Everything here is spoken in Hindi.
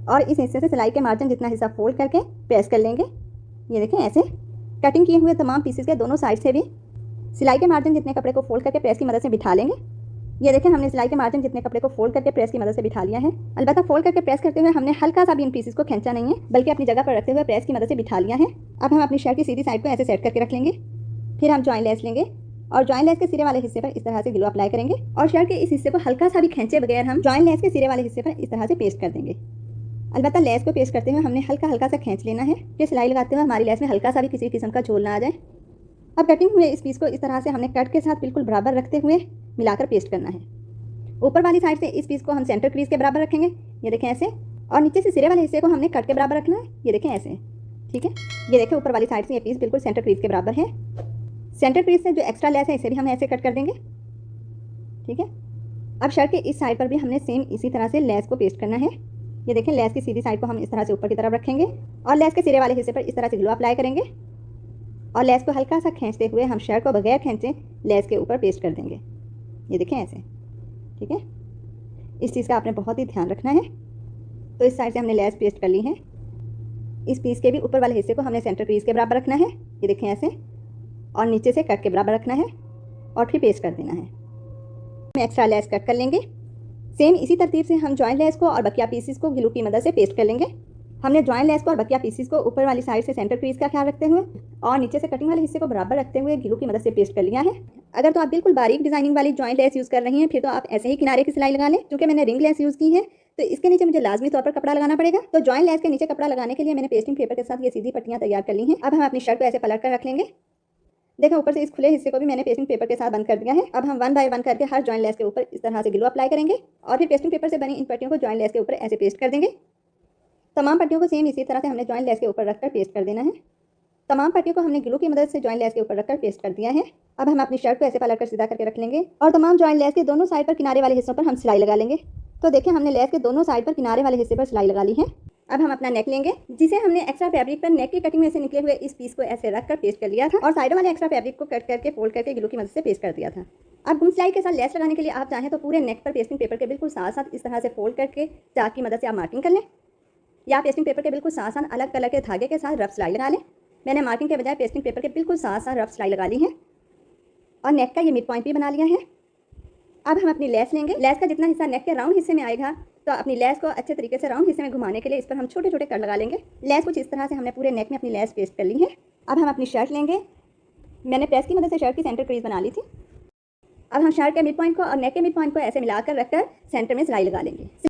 और इस हिस्से से सिलाई के मार्जिन जितना हिस्सा फोल्ड करके प्रेस कर लेंगे। ये देखें ऐसे कटिंग किए हुए तमाम पीसेस के दोनों साइड से भी सिलाई के मार्जिन जितने कपड़े को फोल्ड करके प्रेस की मदद से बिठा लेंगे। ये देखें हमने सिलाई के मार्जिन जितने कपड़े को फोल्ड करके प्रेस की मदद से बिठा लिया है। अलबत्ता फोल्ड करके प्रेस करते हुए हमने हल्का सा भी इन पीसेस को खींचा नहीं है, बल्कि अपनी जगह पर रखते हुए प्रेस की मदद से बिठा लिया है। अब हम अपनी शर्ट की सीधी साइड को ऐसे सेट करके रख लेंगे। फिर हम जॉइन लेस लेंगे और जॉइन लेस के सिरे वाले हिस्से पर इस तरह से ग्लू अप्लाई करेंगे और शर्ट के इस हिस्से को हल्का सा भी खींचे बगैर हम जॉइन लेस के सिरे वाले हिस्से पर इस तरह से पेस्ट कर देंगे। अलबत्ता लेस को पेस्ट करते हुए हमने हल्का हल्का सा खींच लेना है कि सिलाई लगाते हुए हमारी लेस में हल्का सा भी किसी किस्म का झोल ना आ जाए। अब कटिंग हुए इस पीस को इस तरह से हमने कट के साथ बिल्कुल बराबर रखते हुए मिलाकर पेस्ट करना है। ऊपर वाली साइड से इस पीस को हम सेंटर क्रीज के बराबर रखेंगे, ये देखें ऐसे, और नीचे से सिरे वाले हिस्से को हमने कट के बराबर रखना है, ये देखें ऐसे। ठीक है, ये देखें ऊपर वाली साइड से ये पीस बिल्कुल सेंटर क्रीज के बराबर है। सेंटर क्रीज से जो एक्स्ट्रा लेस है इसे भी हम ऐसे कट कर देंगे। ठीक है, अब शर्ट के इस साइड पर भी हमने सेम इसी तरह से लेस को पेस्ट करना है। ये देखें लेस की सीधी साइड को हम इस तरह से ऊपर की तरफ रखेंगे और लेस के सिरे वाले हिस्से पर इस तरह से ग्लू अप्लाई करेंगे और लेस को हल्का सा खींचते हुए हम शर्ट को बगैर खींचे लेस के ऊपर पेस्ट कर देंगे। ये देखें ऐसे। ठीक है, इस चीज़ का आपने बहुत ही ध्यान रखना है। तो इस साइड से हमने लेस पेस्ट कर ली है। इस पीस के भी ऊपर वाले हिस्से को हमने सेंटर क्रीज के बराबर रखना है, ये देखें ऐसे, और नीचे से कट के बराबर रखना है और फिर पेस्ट कर देना है। हम एक्स्ट्रा लेस कट कर लेंगे। सेम इसी तरतीब से हम जॉइन लेस को और बकिया पीसीस को ग्लू की मदद से पेस्ट कर लेंगे। हमने जॉइन लेस को और बकिया पीसीस को ऊपर वाली साइड से सेंटर क्रीज का ख्याल रखते हुए और नीचे से कटिंग वाले हिस्से को बराबर रखते हुए ग्लू की मदद से पेस्ट कर लिया है। अगर तो आप बिल्कुल बारीक डिजाइनिंग वाली जॉइन लेस यूज़ कर रही हैं फिर तो आप ऐसे ही किनारे की सिलाई लगा लें। क्योंकि मैंने रिंग लेस यूज़ की है तो इसके नीचे मुझे लाजमी तौर पर कपड़ा लगाना पड़ेगा। तो जॉइन लेस के नीचे कपड़ा लगाने के लिए मैंने पेस्टिंग पेपर के साथ ये सीधी पट्टियाँ तैयार कर ली हैं। अब हम अपनी शर्ट को ऐसे पलट कर रख लेंगे। देखो ऊपर से इस खुले हिस्से को भी मैंने पेस्टिंग पेपर के साथ बंद कर दिया है। अब हम 1 बाय 1 करके हर जॉइन लेस के ऊपर इस तरह से ग्लू अप्लाई करेंगे और फिर पेस्टिंग पेपर से बनी इन पट्टियों को जॉइन लेस के ऊपर ऐसे पेस्ट कर देंगे। तमाम पट्टियों को सेम इसी तरह से हमने जॉइन लेस के ऊपर रखकर पेस्ट कर देना है। तमाम पट्टियों को हमने ग्लू की मदद से जॉइन लेस के ऊपर रखकर पेस्ट कर दिया है। अब हम अपनी शर्ट को ऐसे पलट कर सीधा करके रख लेंगे और तमाम जॉइन लेस के दोनों साइड पर किनारे वाले हिस्सों पर हम सिलाई लगा लेंगे। तो देखिए हमने लेस के दोनों साइड पर किनारे वाले हिस्से पर सिलाई लगा ली है। अब हम अपना नेक लेंगे जिसे हमने एक्स्ट्रा फैब्रिक पर नेक की कटिंग में से निकले हुए इस पीस को ऐसे रखकर पेस्ट कर लिया था और साइडों वाले एक्स्ट्रा फैब्रिक को कट करके फोल्ड करके ग्लू की मदद से पेस्ट कर दिया था। अब गुम सिलाई के साथ लेस लगाने के लिए आप चाहें तो पूरे नेक पर पेस्टिंग पेपर के बिल्कुल साथ साथ इस तरह से फोल्ड करके चाक की मदद से आप मार्किंग कर लें या पेस्टिंग पेपर के बिल्कुल साथ साथ अलग कलर के धागे के साथ रफ सिलाई लगा लें। मैंने मार्किंग के बजाय पेस्टिंग पेपर के बिल्कुल साथ साथ रफ सिलाई लगा ली है और नेक का ये मिड पॉइंट भी बना लिया है। अब हम अपनी लेस लेंगे। लेस का जितना हिस्सा नेक के राउंड हिस्से में आएगा तो अपनी लेस को अच्छे तरीके से राउंड हिस्से में घुमाने के लिए इस पर हम छोटे छोटे कट लगा लेंगे। लेस कुछ इस तरह से हमने पूरे नेक में अपनी लेस पेस्ट कर ली है। अब हम अपनी शर्ट लेंगे। मैंने प्रेस की मदद से शर्ट की सेंटर क्रीज बना ली थी। अब हम शर्ट के मिड पॉइंट को और नेक के मिड पॉइंट को ऐसे मिलाकर रखकर सेंटर में सिलाई लगा लेंगे।